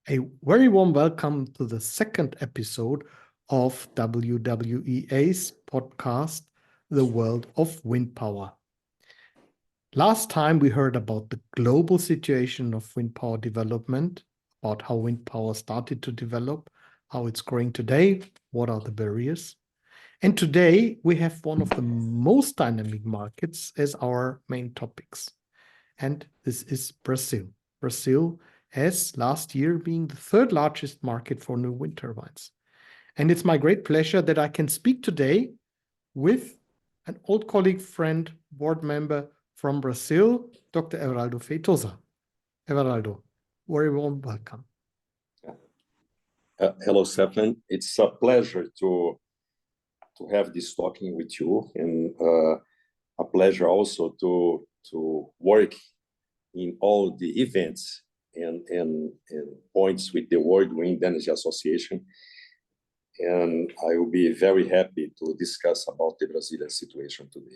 A very warm welcome to the second episode of WWEA's podcast, The World of Wind Power. Last time we heard about the global situation of wind power development, about how wind power started to develop, how it's growing today, what are the barriers. And today we have one of the most dynamic markets as our main topics. And this is Brazil. Brazil as last year being the third largest market for new wind turbines. And it's my great pleasure that I can speak today with an old colleague, friend, board member from Brazil, Dr. Everaldo Feitosa. Everaldo, very warm welcome. Hello, Stefan. It's a pleasure to have this talking with you, and a pleasure also to work in all the events and points with the World Wind Energy Association. And I will be very happy to discuss about the Brazilian situation today.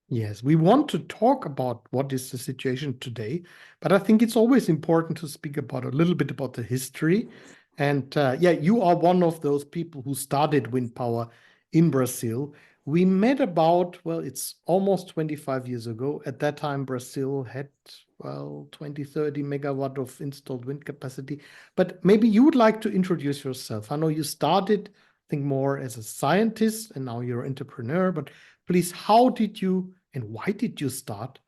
Yes, we want to talk about what is the situation today, but I think it's always important to speak about a little bit about the history. And you are one of those people who started wind power in Brazil. We met about, it's almost 25 years ago. At that time, Brazil had, 20, 30 megawatt of installed wind capacity. But maybe you would like to introduce yourself. I know you started, I think, more as a scientist, and now you're an entrepreneur. But please, how did you and why did you start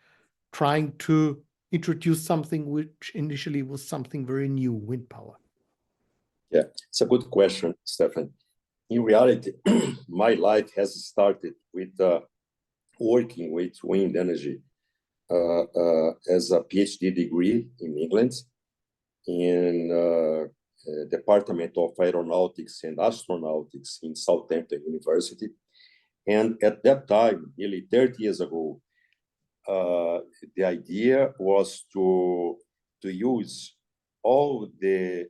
trying to introduce something which initially was something very new, wind power? Yeah, it's a good question, Stefan. In reality, my life has started with working with wind energy as a PhD degree in England in Department of Aeronautics and Astronautics in Southampton University. And at that time, nearly 30 years ago, the idea was to use all the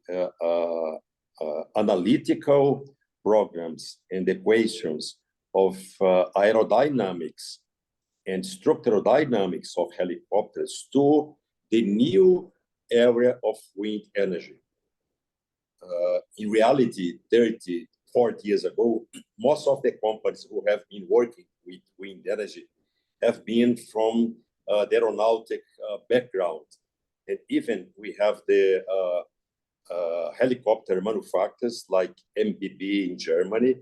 analytical programs and equations of aerodynamics and structural dynamics of helicopters to the new area of wind energy. In reality, 30, 40 years ago, most of the companies who have been working with wind energy have been from the aeronautic background. And even we have the helicopter manufacturers like MBB in Germany.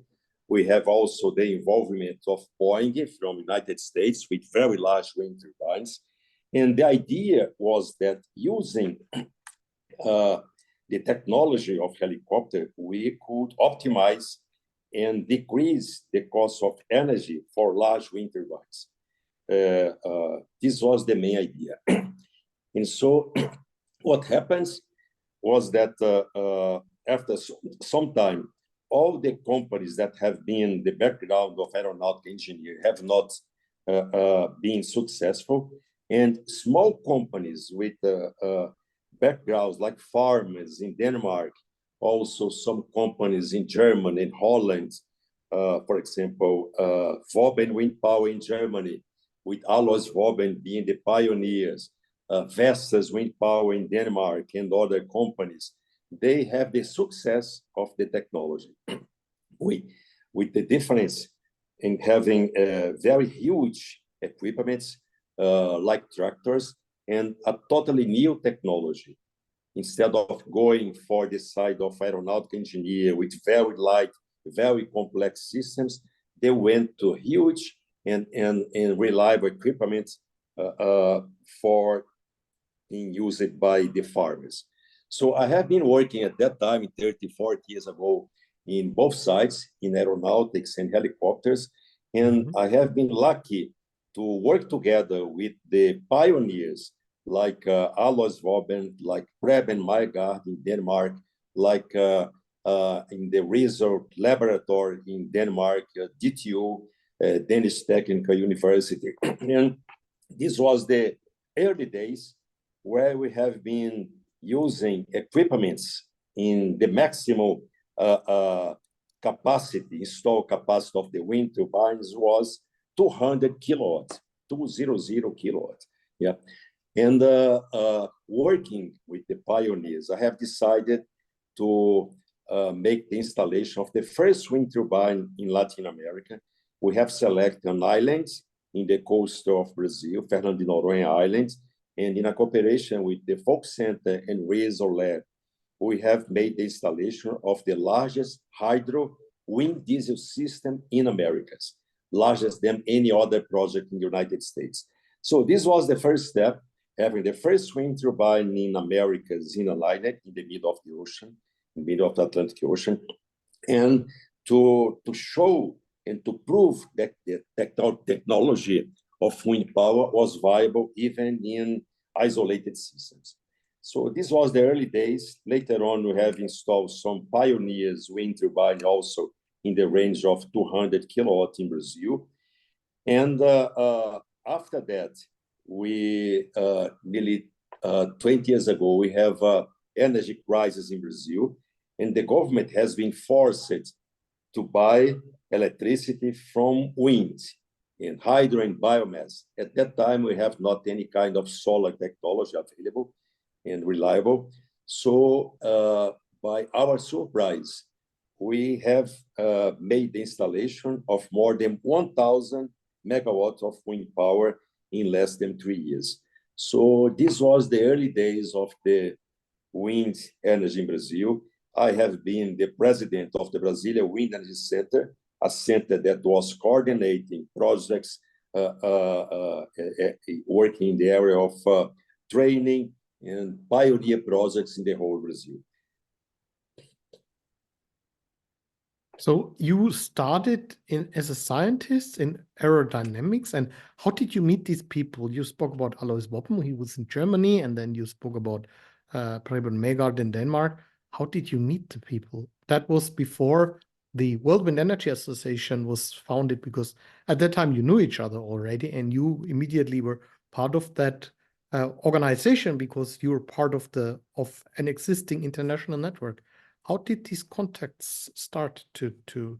We have also the involvement of Boeing from the United States with very large wind turbines. And the idea was that using the technology of helicopter, we could optimize and decrease the cost of energy for large wind turbines. This was the main idea. And so what happens was that after some time, all the companies that have been the background of aeronautic engineer have not been successful. And small companies with backgrounds like farmers in Denmark, also some companies in Germany and Holland, for example, Woben Wind Power in Germany, with Alois Woben being the pioneers, Vestas Wind Power in Denmark and other companies, they have the success of the technology. With the difference in having very huge equipments like tractors and a totally new technology. Instead of going for the side of aeronautic engineer with very light, very complex systems, they went to huge and reliable equipment for being used by the farmers. So I have been working at that time, 30, 40 years ago, in both sides, in aeronautics and helicopters. And I have been lucky to work together with the pioneers like Alois Woben, like Preben Meigard in Denmark, like in the Resort Laboratory in Denmark, DTU, Danish Technical University. And this was the early days where we have been using equipments in the maximum capacity, installed capacity of the wind turbines was 200 kilowatts, 200 kilowatts. Yeah. And working with the pioneers, I have decided to make the installation of the first wind turbine in Latin America. We have selected an island in the coast of Brazil, Fernando de Noronha Island, and in a cooperation with the Folk Center and Razor Lab, we have made the installation of the largest hydro wind diesel system in Americas, largest than any other project in the United States. So this was the first step, having the first wind turbine in Americas in an island in the middle of the ocean, in the middle of the Atlantic Ocean, and to show and to prove that the technology of wind power was viable even in isolated systems. So this was the early days. Later on, we have installed some pioneers wind turbine also in the range of 200 kilowatts in Brazil. And after that, we nearly 20 years ago, we have energy crisis in Brazil, and the government has been forced to buy electricity from wind and hydro and biomass. At that time, we have not any kind of solar technology available and reliable. So by our surprise, we have made the installation of more than 1,000 megawatts of wind power in less than 3 years. So this was the early days of the wind energy in Brazil. I have been the president of the Brazilian Wind Energy Center, a center that was coordinating projects, working in the area of training and pioneer projects in the whole Brazil. So you started as a scientist in aerodynamics, and how did you meet these people? You spoke about Alois Woppen, he was in Germany, and then you spoke about Preben Megard in Denmark. How did you meet the people? That was before the World Wind Energy Association was founded, because at that time you knew each other already, and you immediately were part of that organization because you were part of an existing international network. How did these contacts start to?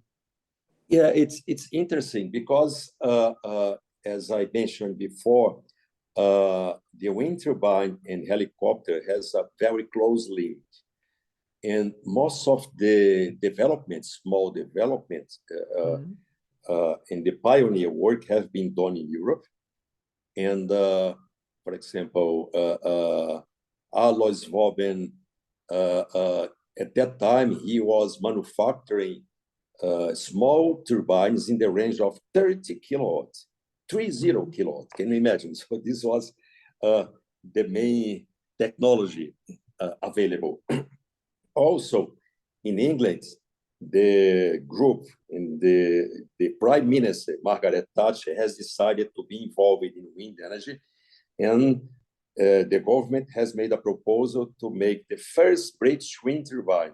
Yeah, it's interesting because as I mentioned before, the wind turbine and helicopter has a very close link. And most of the developments, small developments, and the pioneer work have been done in Europe. And for example, Alois Woppen, at that time, he was manufacturing small turbines in the range of 30 kilowatts, 30 kilowatts. Can you imagine? So this was the main technology available. Also, in England, the group and the Prime Minister, Margaret Thatcher, has decided to be involved in wind energy. And the government has made a proposal to make the first British wind turbine.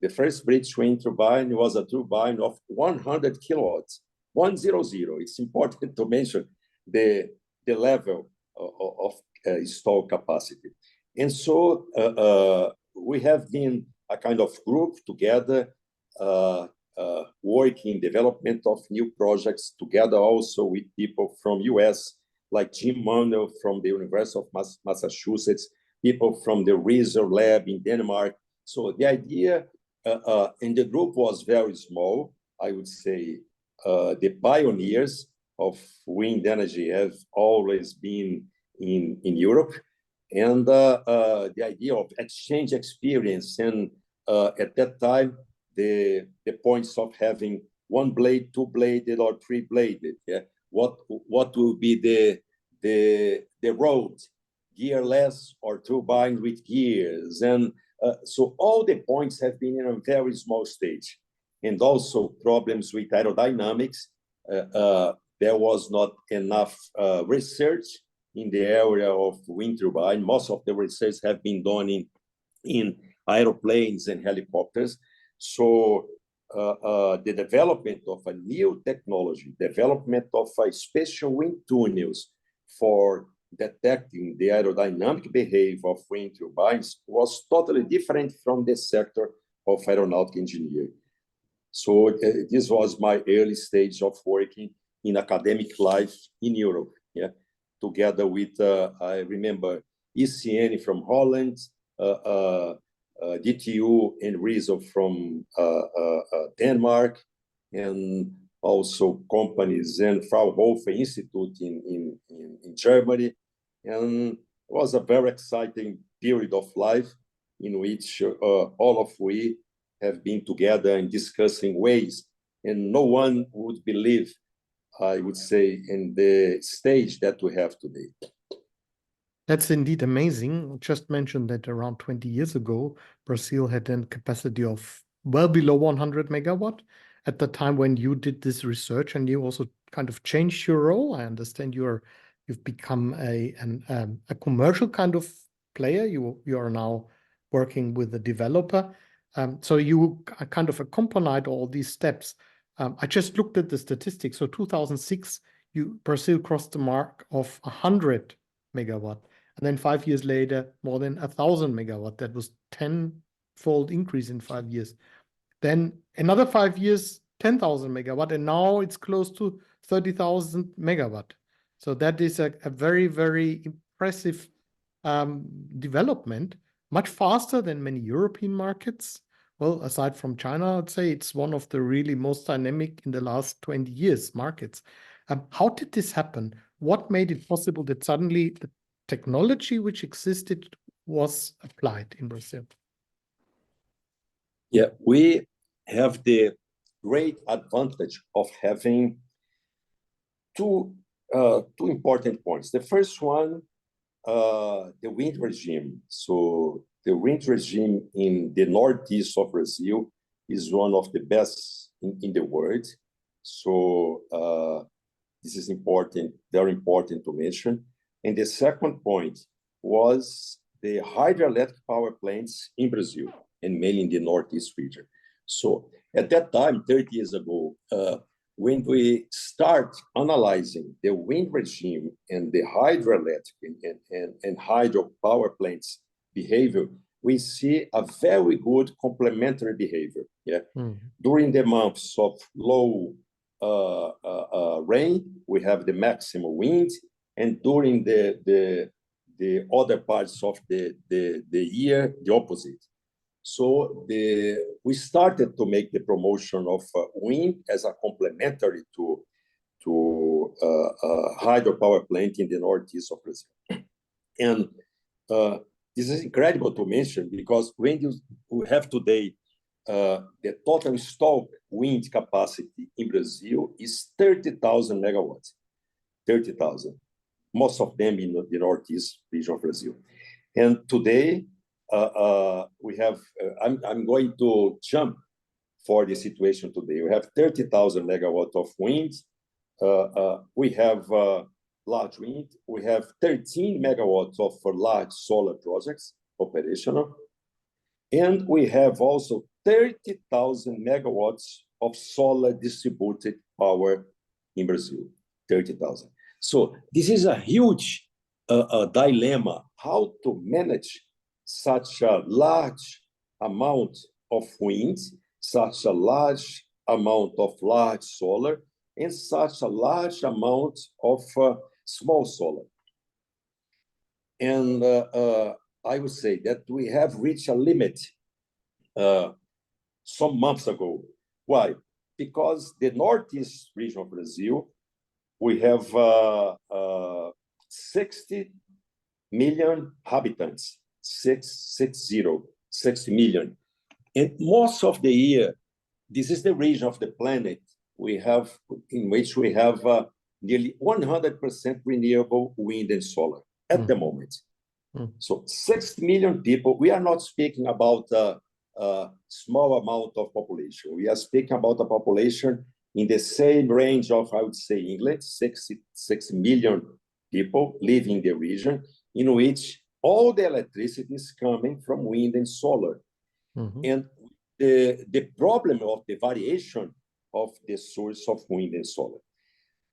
The first British wind turbine was a turbine of 100 kilowatts, 100. It's important to mention the level of installed capacity. And so we have been a kind of group together, working development of new projects together also with people from US, like Jim Manuel from the University of Massachusetts, people from the Razor Lab in Denmark. So the idea in the group was very small. I would say the pioneers of wind energy have always been in Europe. And the idea of exchange experience, and at that time, the points of having one blade, two bladed, or three bladed. Yeah, what will be the road, gearless or turbine with gears, and so all the points have been in a very small stage, and also problems with aerodynamics. There was not enough research in the area of wind turbine. Most of the research have been done in aeroplanes and helicopters. So the development of a new technology, development of a special wind tunnels for detecting the aerodynamic behavior of wind turbines was totally different from the sector of aeronautical engineering. So this was my early stage of working in academic life in Europe. Yeah. together with, I remember, ECN from Holland, DTU and Riesel from Denmark, and also companies and Fraunhofer Institute in Germany. And it was a very exciting period of life in which all of we have been together and discussing ways, and no one would believe, I would say, in the stage that we have today. That's indeed amazing. Just mentioned that around 20 years ago, Brazil had a capacity of well below 100 megawatt at the time when you did this research, and you also kind of changed your role. I understand you've become a commercial kind of player. You are now working with a developer. So you kind of accompanied all these steps. I just looked at the statistics. So 2006, Brazil crossed the mark of 100 megawatt. And then 5 years later, more than 1,000 megawatt. That was 10-fold increase in 5 years. Then another 5 years, 10,000 megawatt, and now it's close to 30,000 megawatt. So that is a very, very impressive development, much faster than many European markets. Well, aside from China, I'd say it's one of the really most dynamic in the last 20 years markets. How did this happen? What made it possible that suddenly the technology which existed was applied in Brazil? Yeah, we have the great advantage of having two important points. The first one, the wind regime. So the wind regime in the northeast of Brazil is one of the best in the world. So this is important, very important to mention. And the second point was the hydroelectric power plants in Brazil, and mainly in the northeast region. So at that time, 30 years ago, when we start analyzing the wind regime and the hydroelectric and hydro power plants behavior, we see a very good complementary behavior. Yeah. During the months of low rain, we have the maximum wind, and during the other parts of the year, the opposite. So we started to make the promotion of wind as a complementary to hydropower plant in the northeast of Brazil. And this is incredible to mention, because when you have today the total installed wind capacity in Brazil is 30,000 megawatts, 30,000, most of them in the northeast region of Brazil. And today, we have, I'm going to jump for the situation today. We have 30,000 megawatts of wind. We have large wind. We have 13 megawatts of large solar projects operational. And we have also 30,000 megawatts of solar distributed power in Brazil, 30,000. So this is a huge dilemma, how to manage such a large amount of wind, such a large amount of large solar, and such a large amount of small solar. And I would say that we have reached a limit some months ago. Why? Because the northeast region of Brazil, we have 60 million inhabitants, 60 million. And most of the year, this is the region of the planet in which we have nearly 100% renewable wind and solar at the moment. So 60 million people, we are not speaking about a small amount of population. We are speaking about a population in the same range of, I would say, England, 66 million people living in the region, in which all the electricity is coming from wind and solar. And the problem of the variation of the source of wind and solar.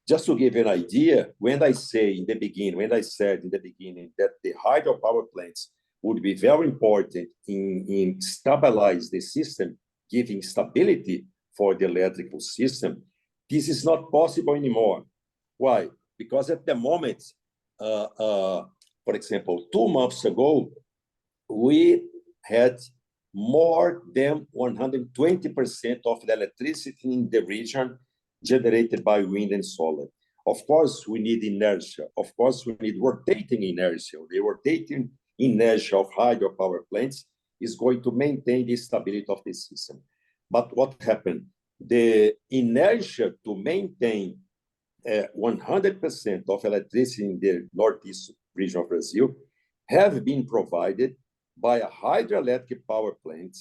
Just to give you an idea, when I said in the beginning that the hydropower plants would be very important in stabilize the system, giving stability for the electrical system, this is not possible anymore. Why? Because at the moment, for example, 2 months ago, we had more than 120% of the electricity in the region generated by wind and solar. Of course, we need inertia. Of course, we need rotating inertia. The rotating inertia of hydropower plants is going to maintain the stability of the system. But what happened? The inertia to maintain 100% of electricity in the northeast region of Brazil have been provided by a hydroelectric power plant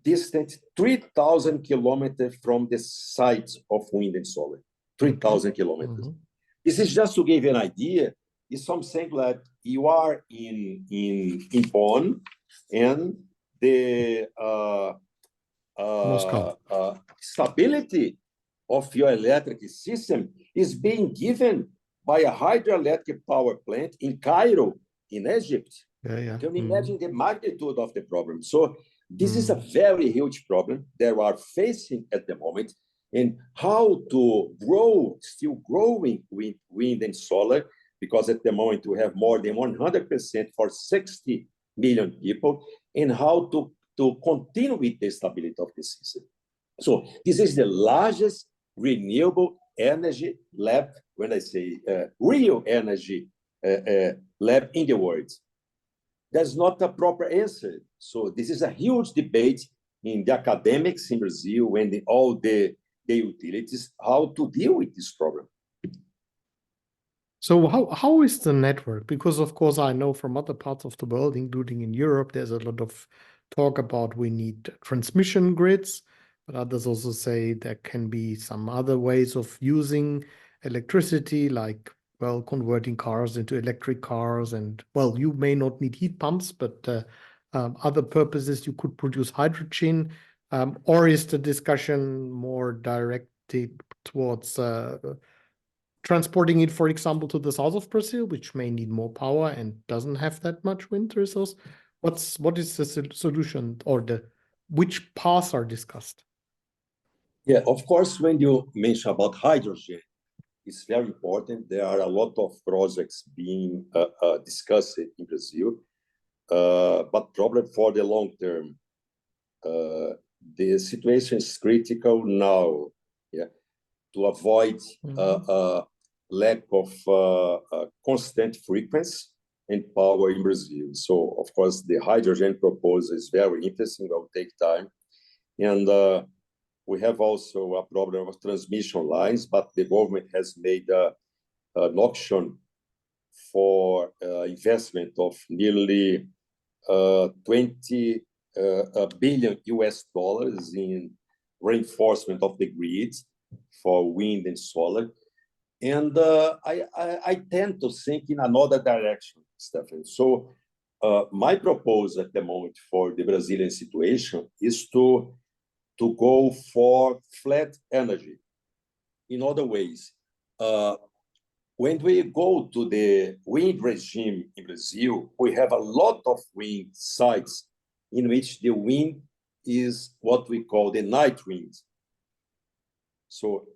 distant 3,000 kilometers from the sites of wind and solar. 3,000 kilometers. This is just to give you an idea. It's something like you are in Bonn, and the stability of your electric system is being given by a hydroelectric power plant in Cairo, in Egypt. Can you imagine the magnitude of the problem? So this is a very huge problem that we are facing at the moment, and how to grow, still growing with wind and solar, because at the moment we have more than 100% for 60 million people, and how to continue with the stability of the system. So this is the largest renewable energy lab, when I say real energy lab in the world. That's not a proper answer. So this is a huge debate in the academics in Brazil and in all the utilities, how to deal with this problem. So how is the network? Because of course I know from other parts of the world, including in Europe, there's a lot of talk about we need transmission grids, but others also say there can be some other ways of using electricity, like, well, converting cars into electric cars. And, well, you may not need heat pumps, but other purposes you could produce hydrogen. Or is the discussion more directed towards transporting it, for example, to the south of Brazil, which may need more power and doesn't have that much wind resource? What is the solution, or which paths are discussed? Yeah, of course, when you mention about hydrogen, it's very important. There are a lot of projects being discussed in Brazil, but problem for the long term. The situation is critical now, yeah, to avoid lack of constant frequency and power in Brazil. So, of course, the hydrogen proposal is very interesting. It will take time. And we have also a problem of transmission lines, but the government has made an auction for investment of nearly 20 billion US dollars in reinforcement of the grids for wind and solar. And I tend to think in another direction, Stefan. So my proposal at the moment for the Brazilian situation is to go for flat energy. In other ways, when we go to the wind regime in Brazil, we have a lot of wind sites in which the wind is what we call the night wind. So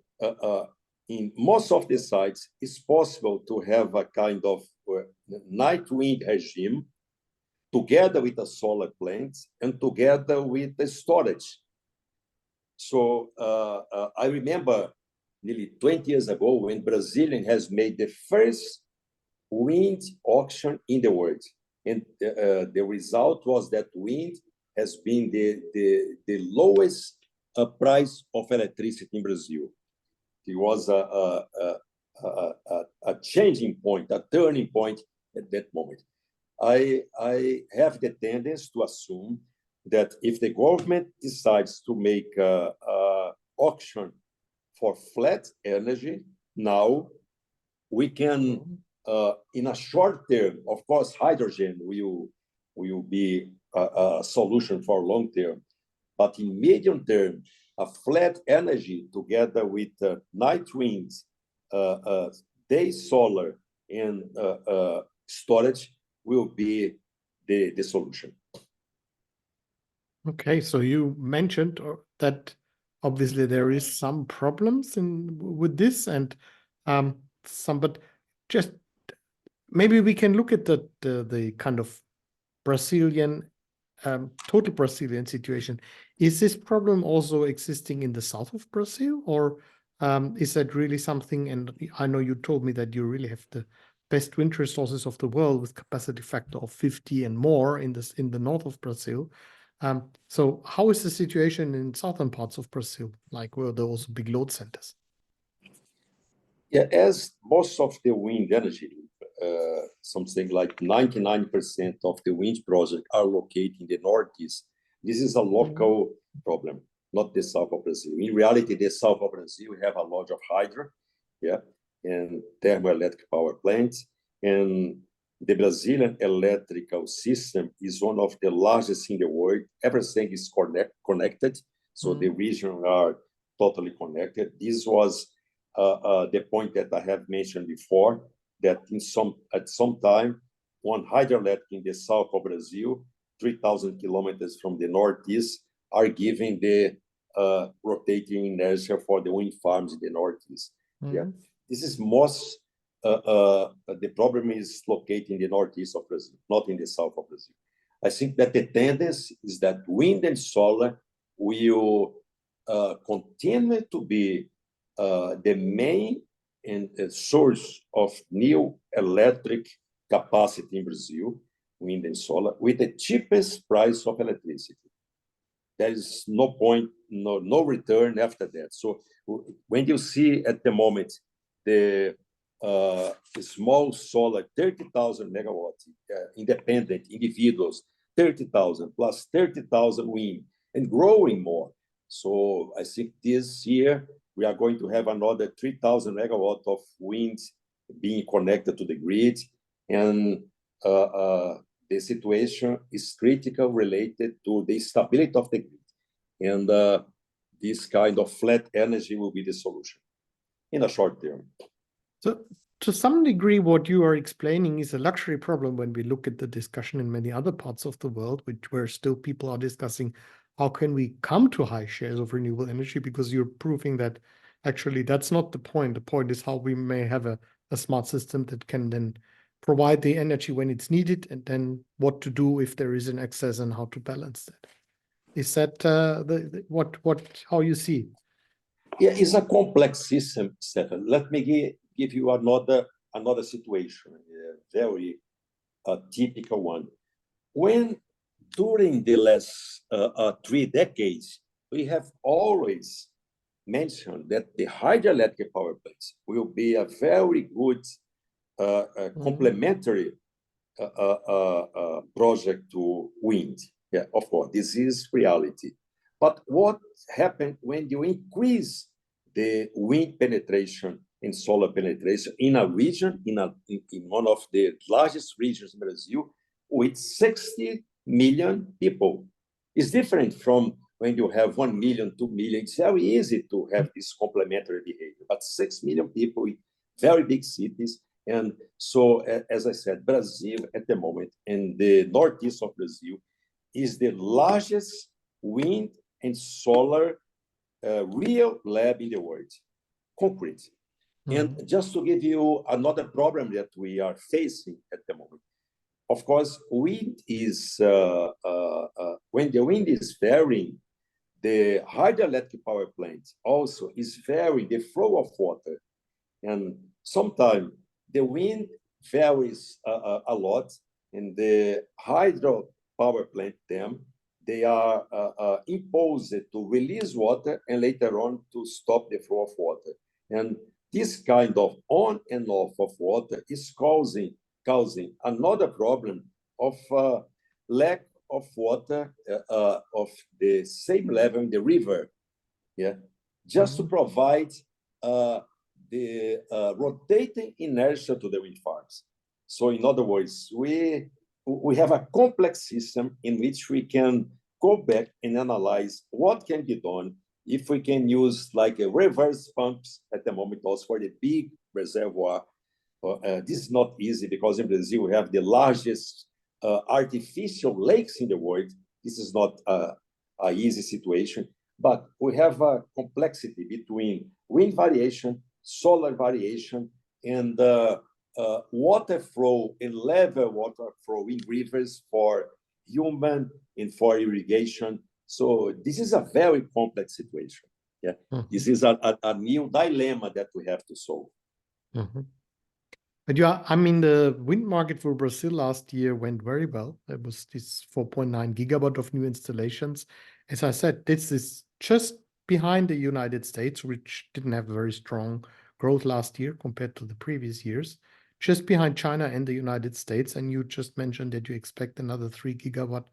in most of the sites, it's possible to have a kind of night wind regime together with a solar plant and together with the storage. So I remember nearly 20 years ago when Brazilian has made the first wind auction in the world. And the result was that wind has been the lowest price of electricity in Brazil. It was a changing point, a turning point at that moment. I have the tendency to assume that if the government decides to make an auction for flat energy now, we can, in a short term, of course, hydrogen will be a solution for long term, but in medium term, a flat energy together with night winds, day solar, and storage will be the solution. Okay, so you mentioned that obviously there is some problems with this, and but just maybe we can look at the kind of Brazilian, total Brazilian situation. Is this problem also existing in the south of Brazil, or is that really something? And I know you told me that you really have the best wind resources of the world with capacity factor of 50 and more in the north of Brazil. So how is the situation in southern parts of Brazil, like where there are also big load centers? Yeah, as most of the wind energy, something like 99% of the wind projects are located in the Northeast. This is a local problem, not the south of Brazil. In reality, the south of Brazil, we have a lot of hydro, yeah, and thermoelectric power plants. And the Brazilian electrical system is one of the largest in the world. Everything is connected, so the regions are totally connected. This was the point that I have mentioned before, that at some time, one hydroelectric in the south of Brazil, 3,000 kilometers from the northeast, are giving the rotating inertia for the wind farms in the northeast. Yeah, this is most. The problem is located in the northeast of Brazil, not in the south of Brazil. I think that the tendency is that wind and solar will continue to be the main source of new electric capacity in Brazil, wind and solar, with the cheapest price of electricity. There is no point, no return after that. So when you see at the moment the small solar, 30,000 megawatts, independent individuals, 30,000 plus 30,000 wind, and growing more. So I think this year we are going to have another 3,000 megawatts of wind being connected to the grid. And the situation is critical related to the stability of the grid. And this kind of flat energy will be the solution in a short term. So to some degree, what you are explaining is a luxury problem when we look at the discussion in many other parts of the world, where still people are discussing how can we come to high shares of renewable energy, because you're proving that actually that's not the point. The point is how we may have a smart system that can then provide the energy when it's needed, and then what to do if there is an excess and how to balance that. Is that how you see? Yeah, it's a complex system, Stefan. Let me give you another situation, a very typical one. When during the last 3 decades, we have always mentioned that the hydroelectric power plants will be a very good complementary project to wind. Yeah, of course, this is reality. But what happened when you increase the wind penetration and solar penetration in a region, in one of the largest regions in Brazil, with 60 million people? It's different from when you have 1 million, 2 million. It's very easy to have this complementary behavior. But 6 million people in very big cities. And so, as I said, Brazil at the moment, in the northeast of Brazil, is the largest wind and solar real lab in the world, concrete. And just to give you another problem that we are facing at the moment, of course, wind is, when the wind is varying, the hydroelectric power plant also is varying the flow of water. And sometimes the wind varies a lot, and the hydro power plant dam, they are imposed to release water and later on to stop the flow of water. And this kind of on and off of water is causing another problem of lack of water of the same level in the river, yeah, just to provide the rotating inertia to the wind farms. So in other words, we have a complex system in which we can go back and analyze what can be done if we can use like a reverse pumps at the moment also for the big reservoir. This is not easy because in Brazil we have the largest artificial lakes in the world. This is not an easy situation, but we have a complexity between wind variation, solar variation, and water flow and level water flow in rivers for human and for irrigation. So this is a very complex situation. Yeah, this is a new dilemma that we have to solve. But yeah, I mean, the wind market for Brazil last year went very well. There was this 4.9 gigawatt of new installations. As I said, this is just behind the United States, which didn't have very strong growth last year compared to the previous years, just behind China and the United States. And you just mentioned that you expect another 3 gigawatt.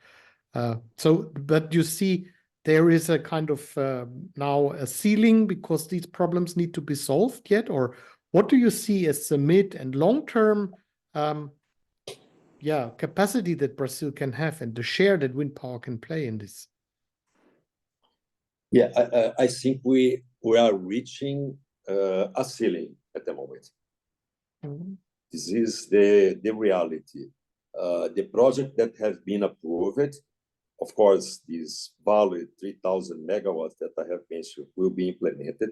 But you see, there is a kind of now a ceiling because these problems need to be solved yet, or what do you see as the mid and long-term capacity that Brazil can have and the share that wind power can play in this? Yeah, I think we are reaching a ceiling at the moment. This is the reality. The project that has been approved, of course, this valid 3,000 megawatts that I have mentioned will be implemented.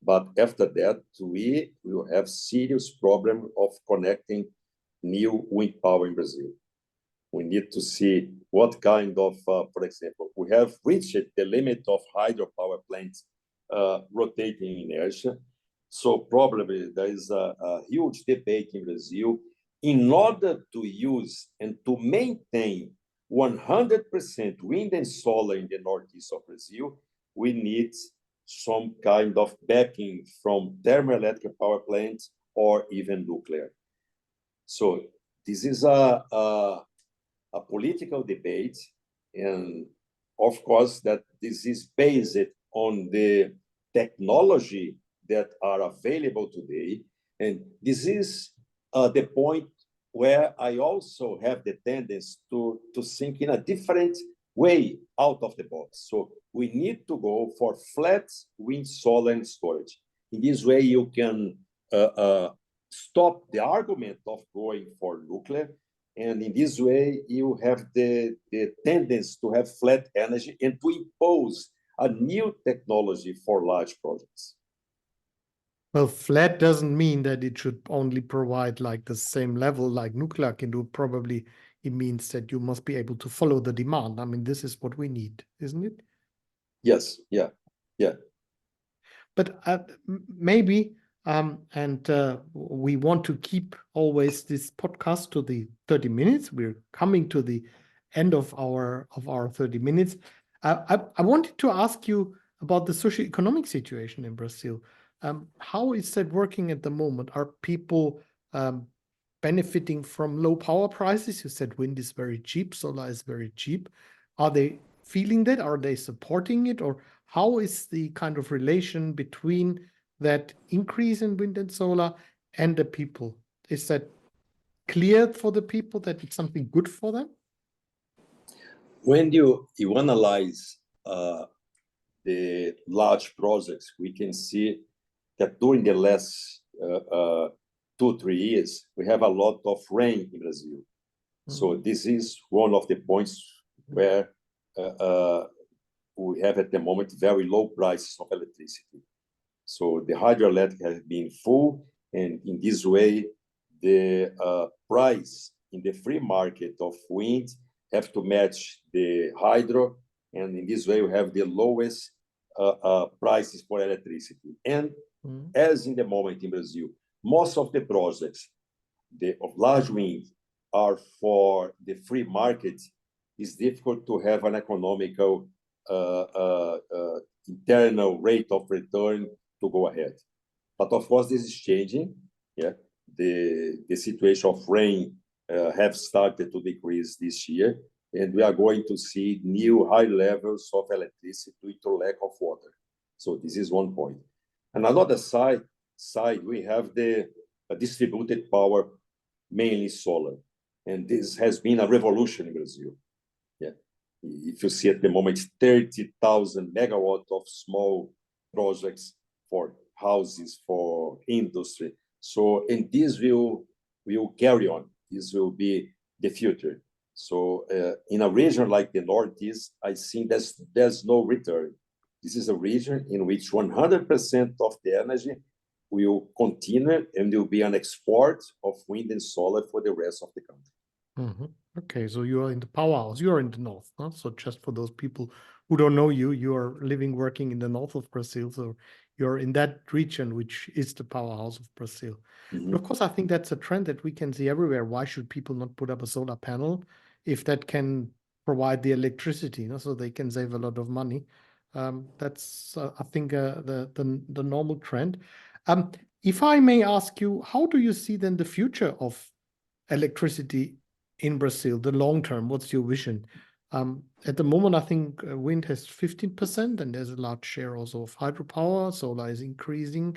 But after that, we will have serious problem of connecting new wind power in Brazil. We need to see what kind of, for example, we have reached the limit of hydropower plants rotating inertia. So probably there is a huge debate in Brazil. In order to use and to maintain 100% wind and solar in the northeast of Brazil, we need some kind of backing from thermoelectric power plants or even nuclear. So this is a political debate, and of course that this is based on the technology that are available today, and this is the point where I also have the tendency to think in a different way out of the box. So we need to go for flat wind, solar, and storage. In this way, you can stop the argument of going for nuclear. And in this way, you have the tendency to have flat energy and to impose a new technology for large projects. Well, flat doesn't mean that it should only provide like the same level like nuclear can do. Probably it means that you must be able to follow the demand. I mean, this is what we need, isn't it? Yes, yeah. But maybe, we want to keep always this podcast to the 30 minutes. We're coming to the end of our 30 minutes. I wanted to ask you about the socioeconomic situation in Brazil. How is that working at the moment? Are people benefiting from low power prices? You said wind is very cheap, solar is very cheap. Are they feeling that? Are they supporting it? Or how is the kind of relation between that increase in wind and solar and the people? Is that clear for the people that it's something good for them? When you analyze the large projects, we can see that during the last 2-3 years, we have a lot of rain in Brazil. So this is one of the points where we have at the moment very low prices of electricity. So the hydroelectric has been full, and in this way, the price in the free market of wind have to match the hydro, and in this way, we have the lowest prices for electricity. And as in the moment in Brazil, most of the projects of large wind are for the free market. It's difficult to have an economical internal rate of return to go ahead. But of course, this is changing. Yeah, the situation of rain have started to decrease this year, and we are going to see new high levels of electricity due to lack of water. So this is one point. And another side, we have the distributed power, mainly solar. And this has been a revolution in Brazil. Yeah. If you see at the moment, 30,000 megawatts of small projects for houses, for industry. So, and this will carry on. This will be the future. So in a region like the Northeast, I think there's no return. This is a region in which 100% of the energy will continue and will be an export of wind and solar for the rest of the country. Mm-hmm. Okay, so you are in the powerhouse. You are in the north, huh? So just for those people who don't know you, you are living, working in the north of Brazil. So you're in that region, which is the powerhouse of Brazil. Mm-hmm. But of course, I think that's a trend that we can see everywhere. Why should people not put up a solar panel if that can provide the electricity, so they can save a lot of money? That's, I think, the normal trend. If I may ask you, how do you see then the future of electricity in Brazil, the long term? What's your vision? At the moment, I think wind has 15%, and there's a large share also of hydropower. Solar is increasing.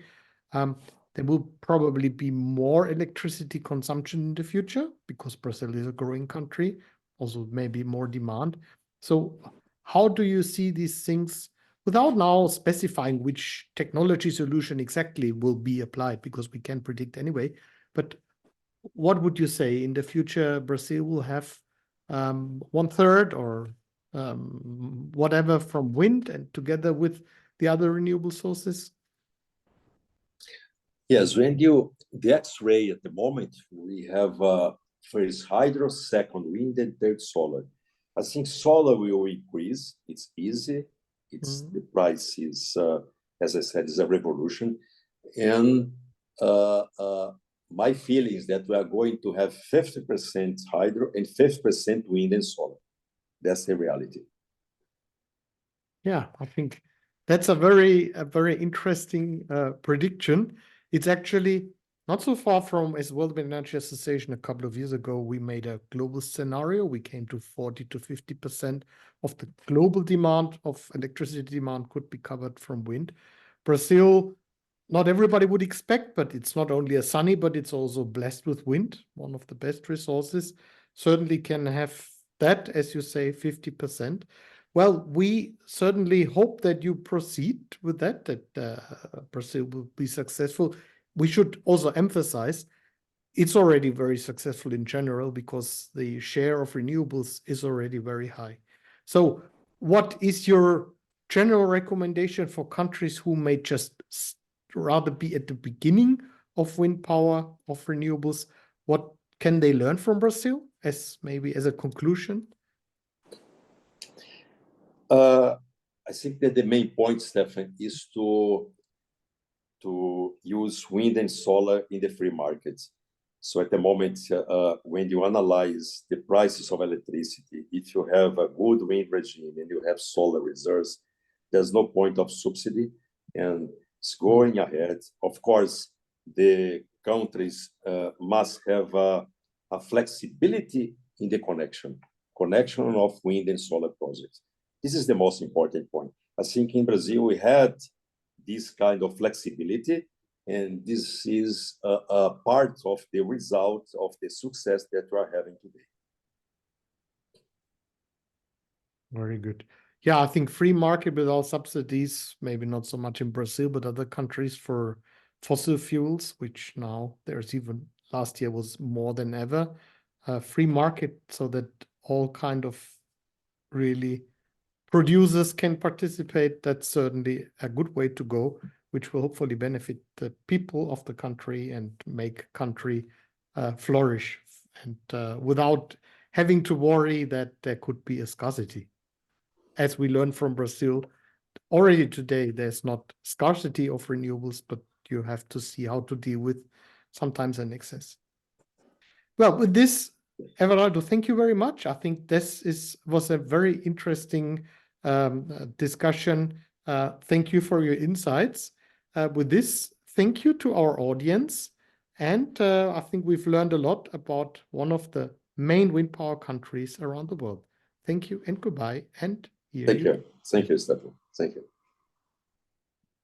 There will probably be more electricity consumption in the future because Brazil is a growing country, also maybe more demand. So how do you see these things without now specifying which technology solution exactly will be applied, because we can't predict anyway? But what would you say in the future Brazil will have 1/3 or whatever from wind, and together with the other renewable sources? Yes, the X-ray at the moment, we have first hydro, second wind, and third solar. I think solar will increase. It's easy. The price is, as I said, is a revolution. And my feeling is that we are going to have 50% hydro and 50% wind and solar. That's the reality. Yeah, I think that's a very interesting prediction. It's actually not so far from, as World Energy Association a couple of years ago, we made a global scenario. We came to 40 to 50% of the global demand of electricity demand could be covered from wind. Brazil, not everybody would expect, but it's not only a sunny, but it's also blessed with wind, one of the best resources. Certainly can have that, as you say, 50%. Well, we certainly hope that you proceed with that Brazil will be successful. We should also emphasize it's already very successful in general because the share of renewables is already very high. So what is your general recommendation for countries who may just rather be at the beginning of wind power, of renewables? What can they learn from Brazil as maybe as a conclusion? I think that the main point, Stefan, is to use wind and solar in the free market. So at the moment, when you analyze the prices of electricity, if you have a good wind regime and you have solar reserves, there's no point of subsidy, and it's going ahead. Of course, the countries must have a flexibility in the connection of wind and solar projects. This is the most important point. I think in Brazil, we had this kind of flexibility, and this is a part of the result of the success that we are having today. Very good. Yeah, I think free market without subsidies, maybe not so much in Brazil, but other countries for fossil fuels, which now there's even last year was more than ever. Free market so that all kind of really producers can participate. That's certainly a good way to go, which will hopefully benefit the people of the country and make country flourish, and without having to worry that there could be a scarcity. As we learned from Brazil, already today, there's not scarcity of renewables, but you have to see how to deal with sometimes an excess. Well, with this, Everaldo, thank you very much. I think this was a very interesting discussion. Thank you for your insights. With this, thank you to our audience. And I think we've learned a lot about one of the main wind power countries around the world. Thank you and goodbye. And Thank you. Thank you, Stefan. Thank you.